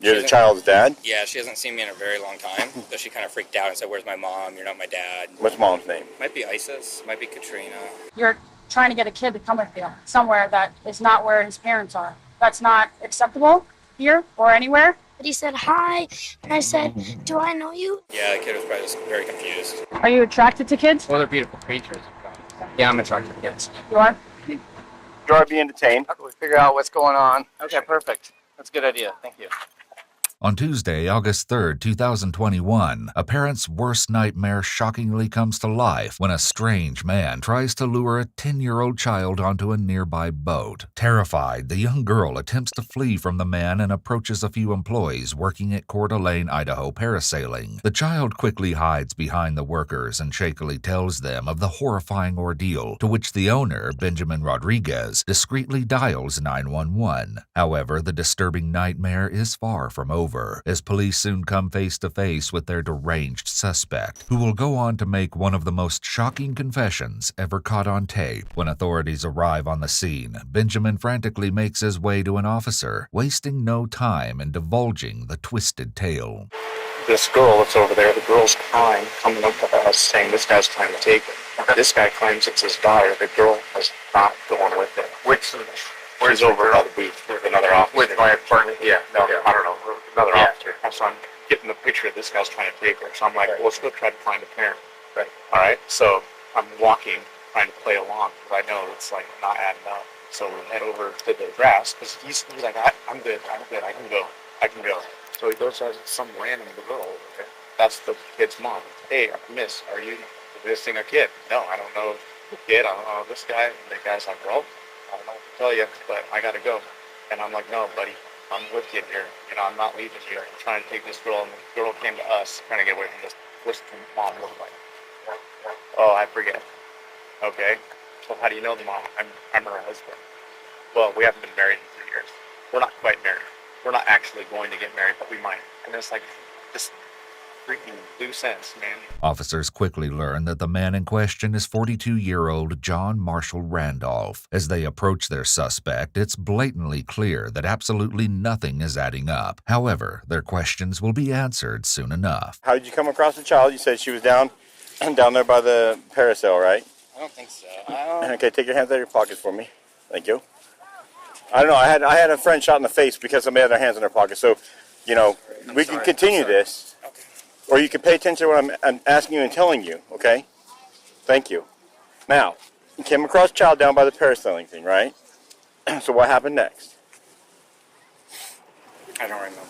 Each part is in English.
You're the child's dad? Yeah, she hasn't seen me in a very long time, so she kind of freaked out and said, "Where's my mom? You're not my dad." What's mom's name? Might be Isis, might be Katrina. You're trying to get a kid to come with you somewhere that is not where his parents are. That's not acceptable here or anywhere. But he said hi, and I said, "Do I know you?" Yeah, the kid was probably just very confused. Are you attracted to kids? Well, they're beautiful creatures. Yeah, I'm attracted to kids. You are? You are being detained. How can we figure out what's going on? Okay, perfect. That's a good idea. Thank you. On Tuesday, August 3rd, 2021, a parent's worst nightmare shockingly comes to life when a strange man tries to lure a 10-year-old child onto a nearby boat. Terrified, the young girl attempts to flee from the man and approaches a few employees working at Coeur d'Alene, Idaho parasailing. The child quickly hides behind the workers and shakily tells them of the horrifying ordeal, to which the owner, Benjamin Rodriguez, discreetly dials 911. However, the disturbing nightmare is far from over, as police soon come face to face with their deranged suspect, who will go on to make one of the most shocking confessions ever caught on tape. When authorities arrive on the scene, Benjamin frantically makes his way to an officer, wasting no time in divulging the twisted tale. This girl that's over there, the girl's crying, coming up to us, saying this guy's trying to take her. This guy claims it's his daughter. The girl is not going with it. Where's over by the beach with another officer? With my partner? Yeah, no, yeah. I don't know. Another officer. So I'm getting the picture of this guy's trying to take her. So I'm like, well, let's go try to find a parent. Right. All right. So I'm walking, trying to play along because I know it's like not adding up. So we head over to the grass because he's like, I'm good. I can go. So he goes to some random girl. Okay? That's the kid's mom. Hey, miss, are you missing a kid? No, I don't know the kid. I don't know this guy. And the guy's like, well, I don't know what to tell you, but I gotta go. And I'm like, no, buddy, I'm with you here. You know, I'm not leaving you. I'm trying to take this girl, and the girl came to us, trying to get away from this. What's the mom look like? Oh, I forget. Okay. So how do you know the mom? I'm her husband. Well, we haven't been married in 3 years. We're not quite married. We're not actually going to get married, but we might. And it's like this freaking loose ends, man. Officers quickly learn that the man in question is 42-year-old John Marshall Randolph. As they approach their suspect, it's blatantly clear that absolutely nothing is adding up. However, their questions will be answered soon enough. How did you come across the child? You said she was down there by the parasail, right? I don't think so. Okay, take your hands out of your pockets for me. Thank you. I don't know. I had a friend shot in the face because somebody had their hands in their pockets. So, you know, we can continue this. Or you can pay attention to what I'm asking you and telling you, okay? Thank you. Now, you came across a child down by the parasailing thing, right? So what happened next? I don't remember.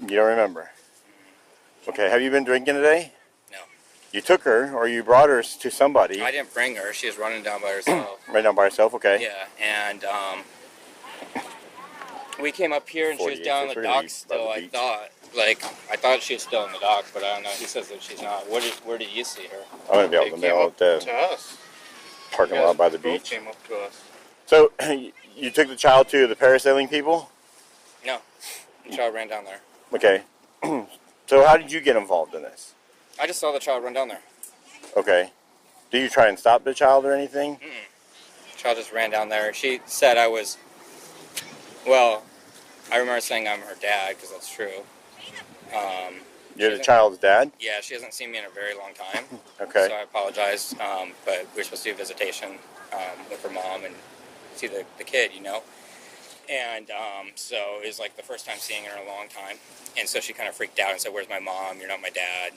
You don't remember? Okay, have you been drinking today? No. You took her, or you brought her to somebody. I didn't bring her. She was running down by herself. Right down by herself, okay. Yeah, and we came up here and she was down in the docks still, I thought. I thought she was still in the docks, but I don't know. He says that she's not. Where did you see her? I'm going to be able to mail it to us. Parking lot by the beach. Came up to us. So, you took the child to the parasailing people? No. The child ran down there. Okay. So how did you get involved in this? I just saw the child run down there. Okay. Did you try and stop the child or anything? The child just ran down there. She said I was, well, I remember saying I'm her dad, because that's true. You're the child's dad? Yeah, she hasn't seen me in a very long time. Okay. So I apologize, but we were supposed to do a visitation with her mom and see the kid, you know. And so it was like the first time seeing her in a long time. And so she kind of freaked out and said, "Where's my mom? You're not my dad."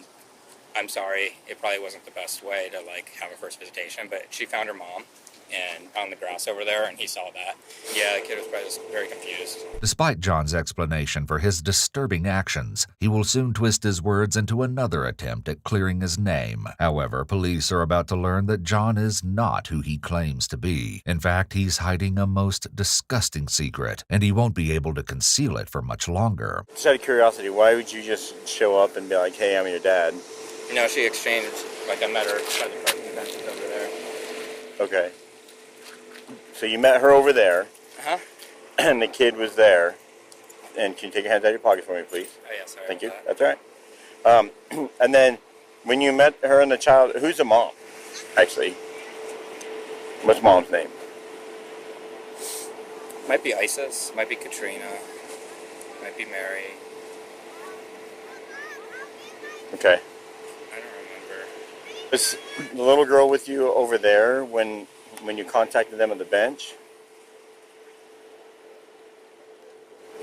I'm sorry. It probably wasn't the best way to have a first visitation, but she found her mom and on the grass over there, and he saw that. Yeah, the kid was probably just very confused. Despite John's explanation for his disturbing actions, he will soon twist his words into another attempt at clearing his name. However, police are about to learn that John is not who he claims to be. In fact, he's hiding a most disgusting secret, and he won't be able to conceal it for much longer. Just out of curiosity, why would you just show up and be like, "Hey, I'm your dad"? You know, she exchanged, I met her by the parking benches over there. Okay. So you met her over there, and the kid was there. And can you take your hands out of your pockets for me, please? Oh, yeah, sorry. Thank you. That's all right. And then when you met her and the child, who's the mom, actually? What's mom's name? Might be Isis, might be Katrina. Might be Mary. Okay. I don't remember. Was the little girl with you over there when you contacted them on the bench?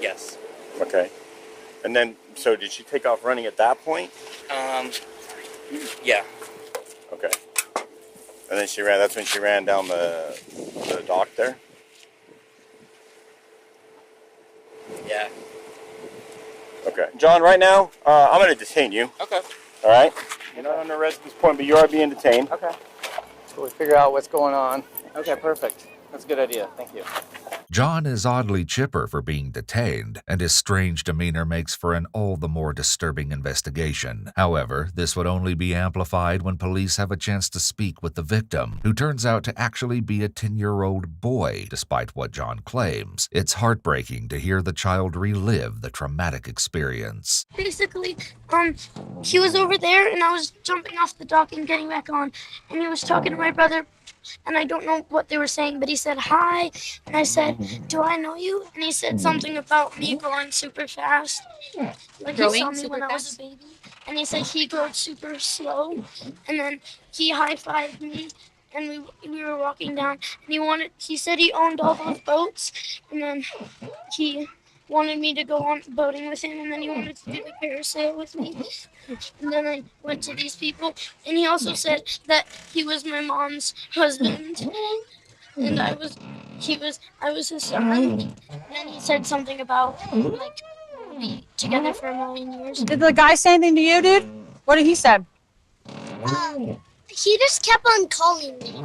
Yes. Okay. And then, so did she take off running at that point? Yeah. Okay. And then that's when she ran down the dock there? Yeah. Okay. John, right now, I'm going to detain you. Okay. All right? You're not under arrest at this point, but you are being detained. Okay. So we figure out what's going on. Okay, perfect. That's a good idea. Thank you. John is oddly chipper for being detained, and his strange demeanor makes for an all the more disturbing investigation. However, this would only be amplified when police have a chance to speak with the victim, who turns out to actually be a 10-year-old boy, despite what John claims. It's heartbreaking to hear the child relive the traumatic experience. Basically, he was over there and I was jumping off the dock and getting back on, and he was talking to my brother, and I don't know what they were saying, but he said hi, and I said, do I know you? And he said something about me growing super fast. Like he saw me when I was a baby, and he said he grew super slow, and then he high-fived me, and we were walking down, and he said he owned all those boats, and then he wanted me to go on boating with him, and then he wanted to do the parasail with me. And then I went to these people, and he also said that he was my mom's husband, and I was his son. And then he said something about like we'll be together for 1,000,000 years. Did the guy say anything to you, dude? What did he say? He just kept on calling me.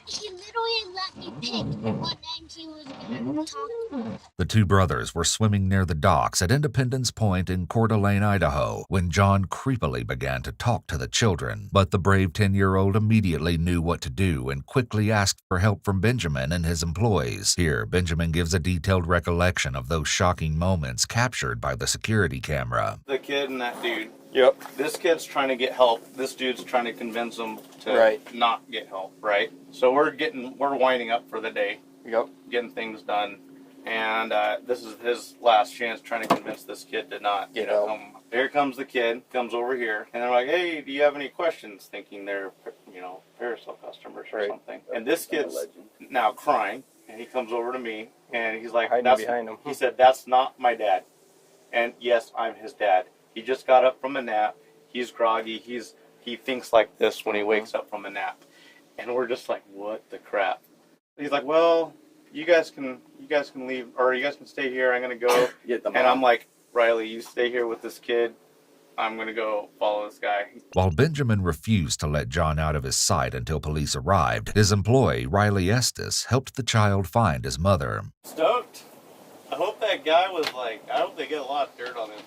He literally let me pick what name he was going to talk to. The two brothers were swimming near the docks at Independence Point in Coeur d'Alene, Idaho, when John creepily began to talk to the children. But the brave 10-year-old immediately knew what to do and quickly asked for help from Benjamin and his employees. Here, Benjamin gives a detailed recollection of those shocking moments captured by the security camera. The kid and that dude. Yep. This kid's trying to get help. This dude's trying to convince him to not get help, right? So we're winding up for the day. Yep. Getting things done. And this is his last chance trying to convince this kid to not get help. Here comes the kid, comes over here, and they're like, hey, do you have any questions? Thinking they're, Parasol customers or something. And this kid's now crying, and he comes over to me, and he's like, behind him. He said, that's not my dad. And yes, I'm his dad. He just got up from a nap. He's groggy. He thinks like this when he wakes up from a nap. And we're just like, what the crap? He's like, well, you guys can leave, or you guys can stay here. I'm gonna go. And I'm like, Riley, you stay here with this kid. I'm gonna go follow this guy. While Benjamin refused to let John out of his sight until police arrived, his employee, Riley Estes, helped the child find his mother. Stoked. I hope that guy was like, I hope they get a lot of dirt on him.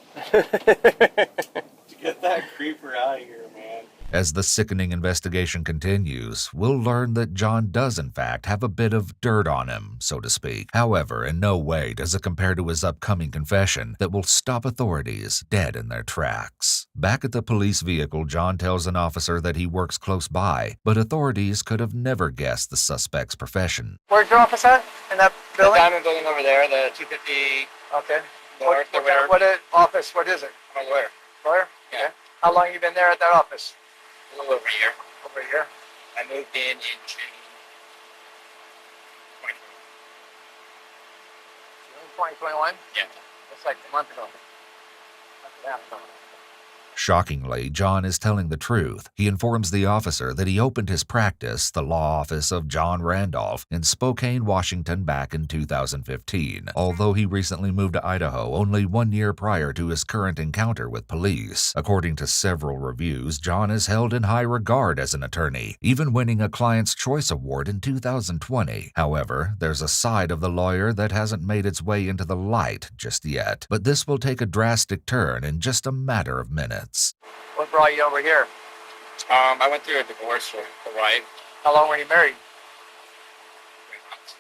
To get that creeper out of here, man. As the sickening investigation continues, we'll learn that John does in fact have a bit of dirt on him, so to speak. However, in no way does it compare to his upcoming confession that will stop authorities dead in their tracks. Back at the police vehicle, John tells an officer that he works close by, but authorities could have never guessed the suspect's profession. Where's your office at? In that building? The diamond building over there, the 250 Okay. north or whatever. What office? What is it? I'm a lawyer. Lawyer? Yeah. Okay. How long you been there at that office? A little over a year. Over a year. I moved in June 2021? Yeah. That's like a month ago. Yeah. Shockingly, John is telling the truth. He informs the officer that he opened his practice, the law office of John Randolph, in Spokane, Washington back in 2015, although he recently moved to Idaho only 1 year prior to his current encounter with police. According to several reviews, John is held in high regard as an attorney, even winning a Client's Choice Award in 2020. However, there's a side of the lawyer that hasn't made its way into the light just yet, but this will take a drastic turn in just a matter of minutes. What brought you over here? I went through a divorce with the wife. How long were you married? 3 months.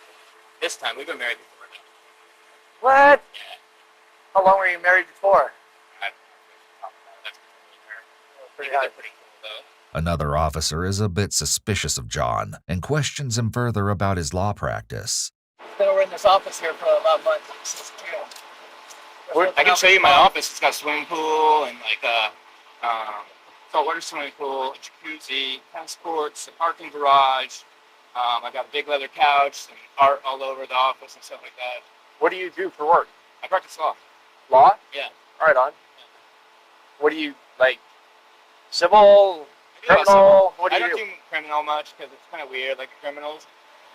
This time, we've been married before. What? Yeah. How long were you married before? That's Pretty they're high. pretty cool, though. Another officer is a bit suspicious of John and questions him further about his law practice. Been over in this office here for about a month since June. I can show you my office. It's got a swimming pool and like saltwater swimming pool, a jacuzzi, tennis courts, a parking garage. I got a big leather couch and art all over the office and stuff like that. What do you do for work? I practice law. Law? Yeah. Right on. What do you, like, civil, I do criminal? What do I you don't do? do criminal much because it's kind of weird, like the criminals.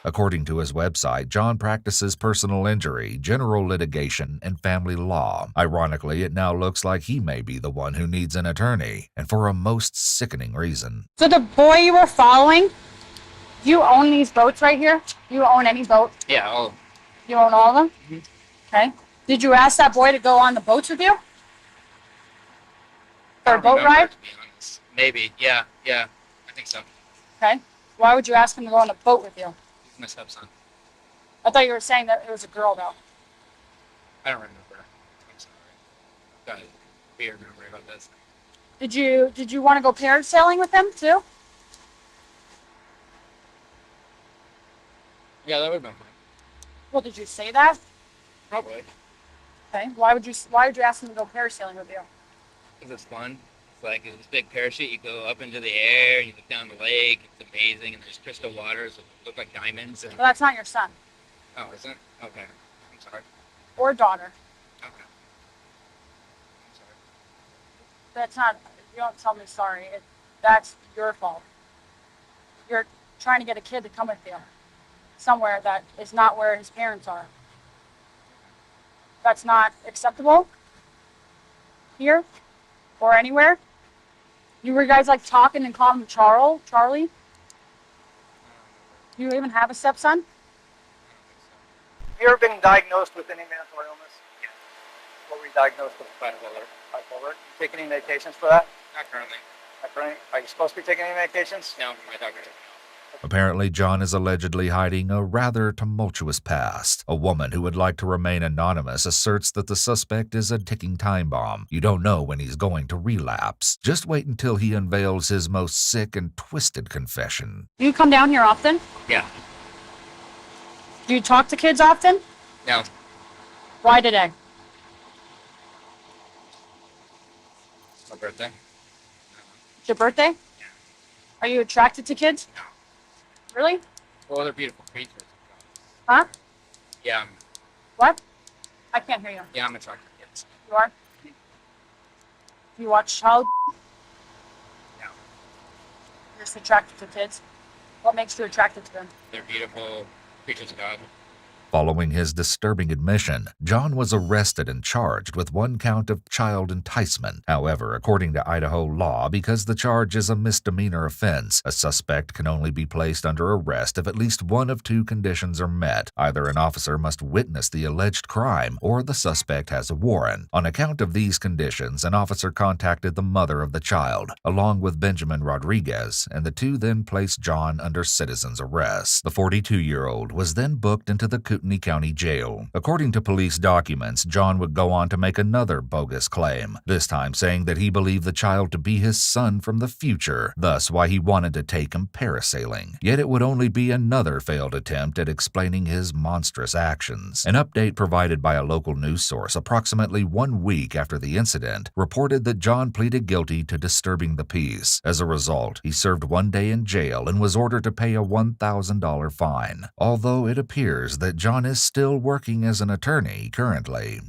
According to his website, John practices personal injury, general litigation, and family law. Ironically, it now looks like he may be the one who needs an attorney, and for a most sickening reason. So the boy you were following, do you own these boats right here? Do you own any boat? Yeah, all You own all of them? Mm-hmm. Okay. Did you ask that boy to go on the boats with you? For a boat ride? To be honest. Maybe, yeah, I think so. Okay. Why would you ask him to go on a boat with you? He's my stepson. I thought you were saying that it was a girl, though. I don't remember. I'm sorry. Got a weird memory about this. Did you want to go parasailing with him too? Yeah, that would have been fun. Well, did you say that? Probably. Okay. Why would you ask him to go parasailing with you? Because it's fun. It's like this big parachute. You go up into the air, and you look down the lake. It's amazing, and there's crystal waters that look like diamonds. And Well, that's not your son oh, isn't it? Okay. I'm sorry. or daughter. Okay. I'm sorry. That's not. You don't tell me sorry. That's your fault. You're trying to get a kid to come with you somewhere that is not where his parents are. That's not acceptable here or anywhere. You were guys like talking and calling him Charlie. Do you even have a stepson? Have you ever been diagnosed with any mental illness? Yeah. What were you diagnosed with? Bipolar. Bipolar. You take any medications for that? Not currently. Are you supposed to be taking any medications? No, my doctor. Apparently, John is allegedly hiding a rather tumultuous past. A woman who would like to remain anonymous asserts that the suspect is a ticking time bomb. You don't know when he's going to relapse. Just wait until he unveils his most sick and twisted confession. Do you come down here often? Yeah. Do you talk to kids often? No. Why today? My birthday. It's your birthday? Yeah. Are you attracted to kids? No. Really? Well, they're beautiful creatures. Huh? Yeah. What? I can't hear you. Yeah, I'm attracted to kids. You are? You watch child? No. You're just attracted to kids? What makes you attracted to them? They're beautiful creatures of God. Following his disturbing admission, John was arrested and charged with 1 count of child enticement. However, according to Idaho law, because the charge is a misdemeanor offense, a suspect can only be placed under arrest if at least one of 2 conditions are met. Either an officer must witness the alleged crime, or the suspect has a warrant. On account of these conditions, an officer contacted the mother of the child, along with Benjamin Rodriguez, and the 2 then placed John under citizen's arrest. The 42-year-old was then booked into the Kootenai County Jail. According to police documents, John would go on to make another bogus claim, this time saying that he believed the child to be his son from the future, thus why he wanted to take him parasailing. Yet it would only be another failed attempt at explaining his monstrous actions. An update provided by a local news source approximately 1 week after the incident reported that John pleaded guilty to disturbing the peace. As a result, he served 1 day in jail and was ordered to pay a $1,000 fine, although it appears that John is still working as an attorney currently.